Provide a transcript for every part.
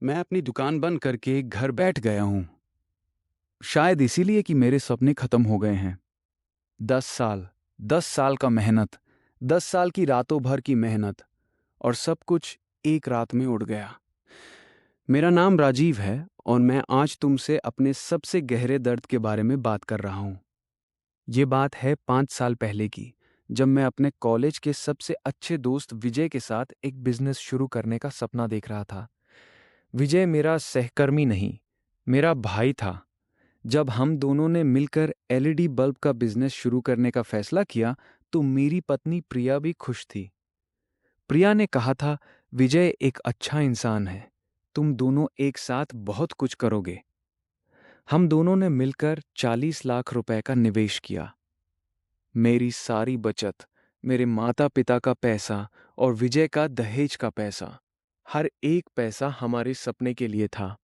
मैं अपनी दुकान बंद करके घर बैठ गया हूँ। शायद इसीलिए कि मेरे सपने खत्म हो गए हैं। 10 साल, 10 साल का मेहनत, 10 साल की रातों भर की मेहनत, और सब कुछ एक रात में उड़ गया। मेरा नाम राजीव है और मैं आज तुमसे अपने सबसे गहरे दर्द के बारे में बात कर रहा हूँ। ये बात है 5 साल पहले की, जब मैं अपने कॉलेज के सबसे अच्छे दोस्त विजय के साथ एक बिजनेस शुरू करने का सपना देख रहा था। विजय मेरा सहकर्मी नहीं, मेरा भाई था। जब हम दोनों ने मिलकर एलईडी बल्ब का बिजनेस शुरू करने का फैसला किया, तो मेरी पत्नी प्रिया भी खुश थी। प्रिया ने कहा था, विजय एक अच्छा इंसान है, तुम दोनों एक साथ बहुत कुछ करोगे। हम दोनों ने मिलकर 40 लाख रुपए का निवेश किया। मेरी सारी बचत, मेरे माता पिता का पैसा और विजय का दहेज का पैसा, हर एक पैसा हमारे सपने के लिए था।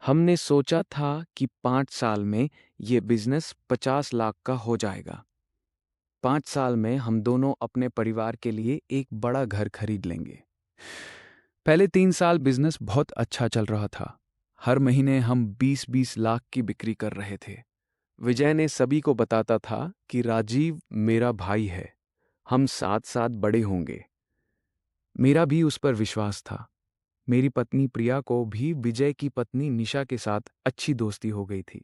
हमने सोचा था कि 5 साल में ये बिजनेस 50 लाख का हो जाएगा। 5 साल में हम दोनों अपने परिवार के लिए एक बड़ा घर खरीद लेंगे। पहले 3 साल बिजनेस बहुत अच्छा चल रहा था। हर महीने हम 20-20 लाख की बिक्री कर रहे थे। विजय ने सभी को बताता था कि राजीव मेरा भाई है, हम साथ साथ बड़े होंगे। मेरा भी उस पर विश्वास था। मेरी पत्नी प्रिया को भी विजय की पत्नी निशा के साथ अच्छी दोस्ती हो गई थी।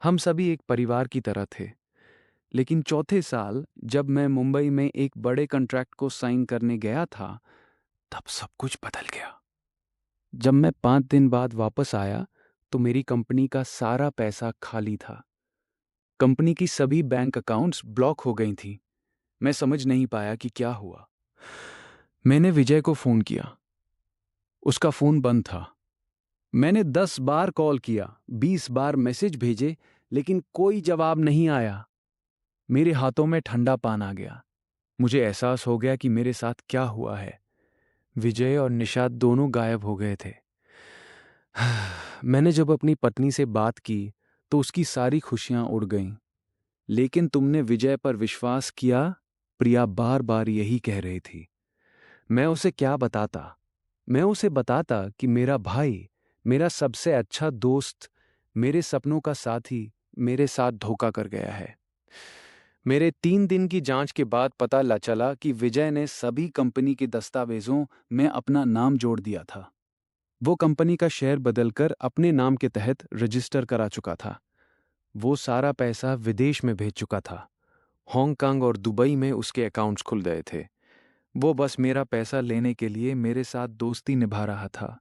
हम सभी एक परिवार की तरह थे। लेकिन चौथे साल, जब मैं मुंबई में एक बड़े कॉन्ट्रैक्ट को साइन करने गया था, तब सब कुछ बदल गया। जब मैं 5 दिन बाद वापस आया, तो मेरी कंपनी का सारा पैसा खाली था। कंपनी की सभी बैंक अकाउंट्स ब्लॉक हो गई थी। मैं समझ नहीं पाया कि क्या हुआ। मैंने विजय को फोन किया। उसका फोन बंद था। मैंने 10 बार कॉल किया, 20 बार मैसेज भेजे, लेकिन कोई जवाब नहीं आया। मेरे हाथों में ठंडा पान आ गया। मुझे एहसास हो गया कि मेरे साथ क्या हुआ है। विजय और निषाद दोनों गायब हो गए थे। मैंने जब अपनी पत्नी से बात की, तो उसकी सारी खुशियां उड़ गईं। लेकिन तुमने विजय पर विश्वास किया, प्रिया बार बार यही कह रही थी। मैं उसे क्या बताता? मैं उसे बताता कि मेरा भाई, मेरा सबसे अच्छा दोस्त, मेरे सपनों का साथी मेरे साथ धोखा कर गया है। मेरे 3 दिन की जांच के बाद पता चला कि विजय ने सभी कंपनी के दस्तावेजों में अपना नाम जोड़ दिया था। वो कंपनी का शेयर बदलकर अपने नाम के तहत रजिस्टर करा चुका था। वो सारा पैसा विदेश में भेज चुका था। हांगकांग और दुबई में उसके अकाउंट्स खुल गए थे। वो बस मेरा पैसा लेने के लिए मेरे साथ दोस्ती निभा रहा था।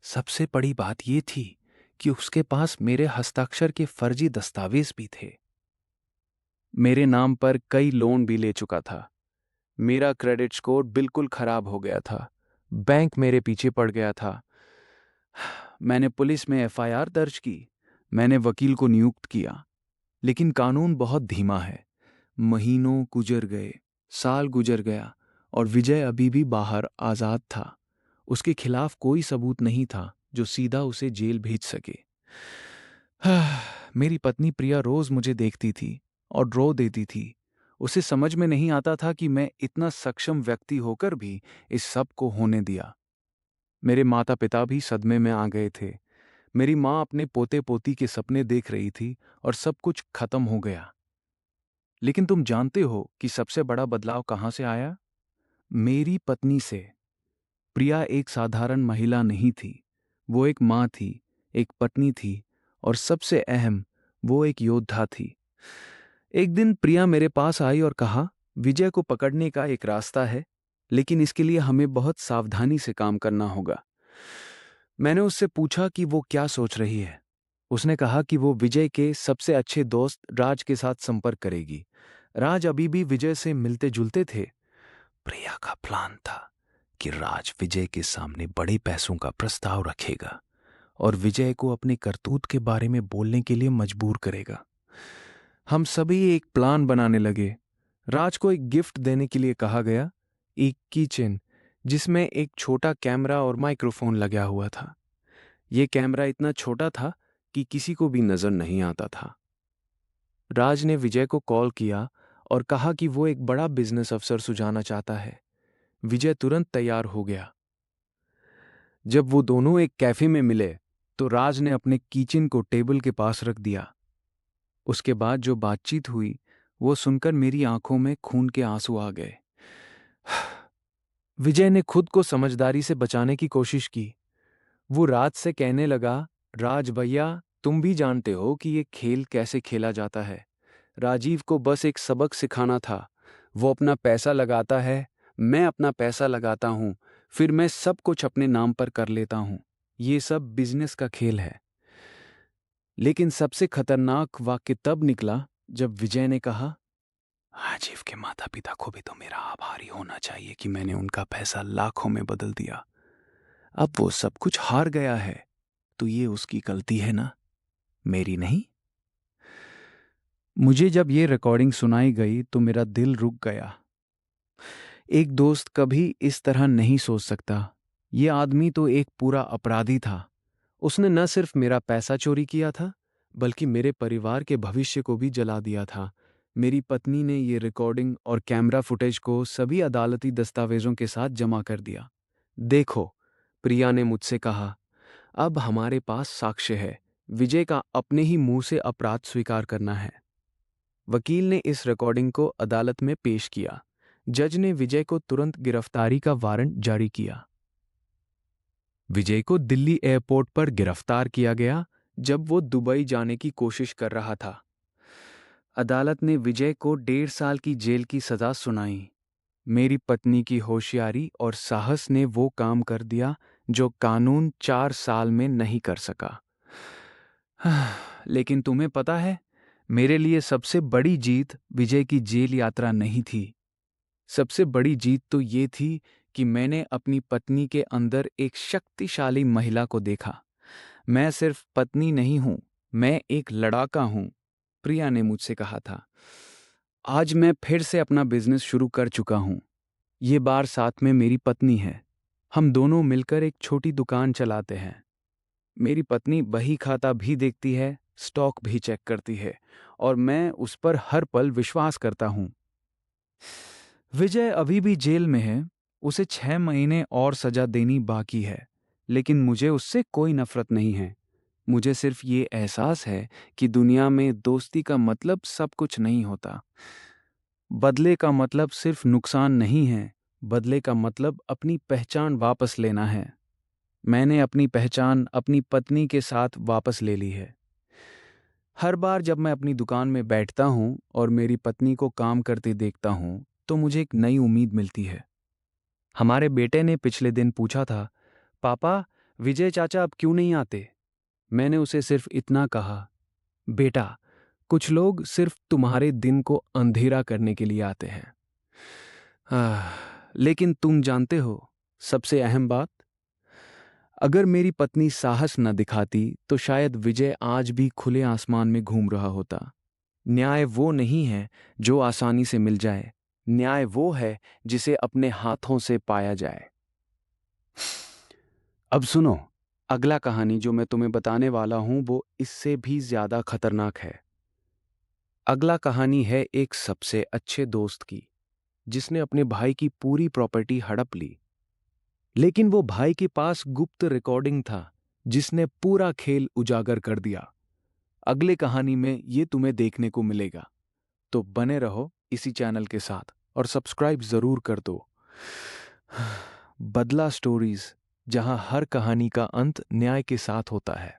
सबसे बड़ी बात ये थी कि उसके पास मेरे हस्ताक्षर के फर्जी दस्तावेज भी थे। मेरे नाम पर कई लोन भी ले चुका था। मेरा क्रेडिट स्कोर बिल्कुल खराब हो गया था। बैंक मेरे पीछे पड़ गया था। मैंने पुलिस में एफआईआर दर्ज की। मैंने वकील को नियुक्त किया। लेकिन कानून बहुत धीमा है। महीनों गुजर गए, साल गुजर गया, और विजय अभी भी बाहर आजाद था। उसके खिलाफ कोई सबूत नहीं था जो सीधा उसे जेल भेज सके। मेरी पत्नी प्रिया रोज मुझे देखती थी और रो देती थी। उसे समझ में नहीं आता था कि मैं इतना सक्षम व्यक्ति होकर भी इस सब को होने दिया। मेरे माता पिता भी सदमे में आ गए थे। मेरी माँ अपने पोते पोती के सपने देख रही थी और सब कुछ खत्म हो गया। लेकिन तुम जानते हो कि सबसे बड़ा बदलाव कहाँ से आया? मेरी पत्नी से। प्रिया एक साधारण महिला नहीं थी। वो एक माँ थी, एक पत्नी थी, और सबसे अहम, वो एक योद्धा थी। एक दिन प्रिया मेरे पास आई और कहा, विजय को पकड़ने का एक रास्ता है, लेकिन इसके लिए हमें बहुत सावधानी से काम करना होगा। मैंने उससे पूछा कि वो क्या सोच रही है। उसने कहा कि वो विजय के सबसे अच्छे दोस्त राज के साथ संपर्क करेगी। राज अभी भी विजय से मिलते जुलते थे। प्रिया का प्लान था कि राज विजय के सामने बड़े पैसों का प्रस्ताव रखेगा और विजय को अपने करतूत के बारे में बोलने के लिए मजबूर करेगा। हम सभी एक प्लान बनाने लगे। राज को एक गिफ्ट देने के लिए कहा गया, एक कीचेन जिसमें एक छोटा कैमरा और माइक्रोफोन लगा हुआ था। यह कैमरा इतना छोटा था कि किसी को भी नजर नहीं आता था। राज ने विजय को कॉल किया और कहा कि वो एक बड़ा बिजनेस अफसर सुझाना चाहता है। विजय तुरंत तैयार हो गया। जब वो दोनों एक कैफे में मिले तो राज ने अपने कीचन को टेबल के पास रख दिया। उसके बाद जो बातचीत हुई वो सुनकर मेरी आंखों में खून के आंसू आ गए। विजय ने खुद को समझदारी से बचाने की कोशिश की। वो राज से कहने लगा, राज भैया, तुम भी जानते हो कि ये खेल कैसे खेला जाता है। राजीव को बस एक सबक सिखाना था। वो अपना पैसा लगाता है, मैं अपना पैसा लगाता हूं, फिर मैं सब कुछ अपने नाम पर कर लेता हूं। ये सब बिजनेस का खेल है। लेकिन सबसे खतरनाक वाक्य तब निकला जब विजय ने कहा, राजीव के माता पिता को भी तो मेरा आभारी होना चाहिए कि मैंने उनका पैसा लाखों में बदल दिया। अब वो सब कुछ हार गया है तो ये उसकी गलती है ना, मेरी नहीं। मुझे जब ये रिकॉर्डिंग सुनाई गई तो मेरा दिल रुक गया। एक दोस्त कभी इस तरह नहीं सोच सकता। ये आदमी तो एक पूरा अपराधी था। उसने न सिर्फ मेरा पैसा चोरी किया था बल्कि मेरे परिवार के भविष्य को भी जला दिया था। मेरी पत्नी ने ये रिकॉर्डिंग और कैमरा फुटेज को सभी अदालती दस्तावेजों के साथ जमा कर दिया। देखो, प्रिया ने मुझसे कहा, अब हमारे पास साक्ष्य है। विजय का अपने ही मुंह से अपराध स्वीकार करना है। वकील ने इस रिकॉर्डिंग को अदालत में पेश किया। जज ने विजय को तुरंत गिरफ्तारी का वारंट जारी किया। विजय को दिल्ली एयरपोर्ट पर गिरफ्तार किया गया जब वो दुबई जाने की कोशिश कर रहा था। अदालत ने विजय को 1.5 साल की जेल की सजा सुनाई। मेरी पत्नी की होशियारी और साहस ने वो काम कर दिया जो कानून 4 साल में नहीं कर सका। लेकिन तुम्हें पता है, मेरे लिए सबसे बड़ी जीत विजय की जेल यात्रा नहीं थी। सबसे बड़ी जीत तो ये थी कि मैंने अपनी पत्नी के अंदर एक शक्तिशाली महिला को देखा। मैं सिर्फ पत्नी नहीं हूं, मैं एक लड़ाका हूं, प्रिया ने मुझसे कहा था। आज मैं फिर से अपना बिजनेस शुरू कर चुका हूं। ये बार साथ में मेरी पत्नी है। हम दोनों मिलकर एक छोटी दुकान चलाते हैं। मेरी पत्नी बही खाता भी देखती है, स्टॉक भी चेक करती है और मैं उस पर हर पल विश्वास करता हूं। विजय अभी भी जेल में है। उसे 6 महीने और सजा देनी बाकी है, लेकिन मुझे उससे कोई नफरत नहीं है। मुझे सिर्फ ये एहसास है कि दुनिया में दोस्ती का मतलब सब कुछ नहीं होता। बदले का मतलब सिर्फ नुकसान नहीं है, बदले का मतलब अपनी पहचान वापस लेना है। मैंने अपनी पहचान अपनी पत्नी के साथ वापस ले ली है। हर बार जब मैं अपनी दुकान में बैठता हूँ और मेरी पत्नी को काम करते देखता हूँ तो मुझे एक नई उम्मीद मिलती है। हमारे बेटे ने पिछले दिन पूछा था, पापा, विजय चाचा अब क्यों नहीं आते? मैंने उसे सिर्फ इतना कहा, बेटा, कुछ लोग सिर्फ तुम्हारे दिन को अंधेरा करने के लिए आते हैं। लेकिन तुम जानते हो, सबसे अहम बात, अगर मेरी पत्नी साहस न दिखाती तो शायद विजय आज भी खुले आसमान में घूम रहा होता। न्याय वो नहीं है जो आसानी से मिल जाए, न्याय वो है जिसे अपने हाथों से पाया जाए। अब सुनो, अगला कहानी जो मैं तुम्हें बताने वाला हूं वो इससे भी ज्यादा खतरनाक है। अगला कहानी है एक सबसे अच्छे दोस्त की, जिसने अपने भाई की पूरी प्रॉपर्टी हड़प ली। लेकिन वो भाई के पास गुप्त रिकॉर्डिंग था जिसने पूरा खेल उजागर कर दिया। अगले कहानी में ये तुम्हें देखने को मिलेगा। तो बने रहो इसी चैनल के साथ और सब्सक्राइब जरूर कर दो। बदला स्टोरीज, जहां हर कहानी का अंत न्याय के साथ होता है।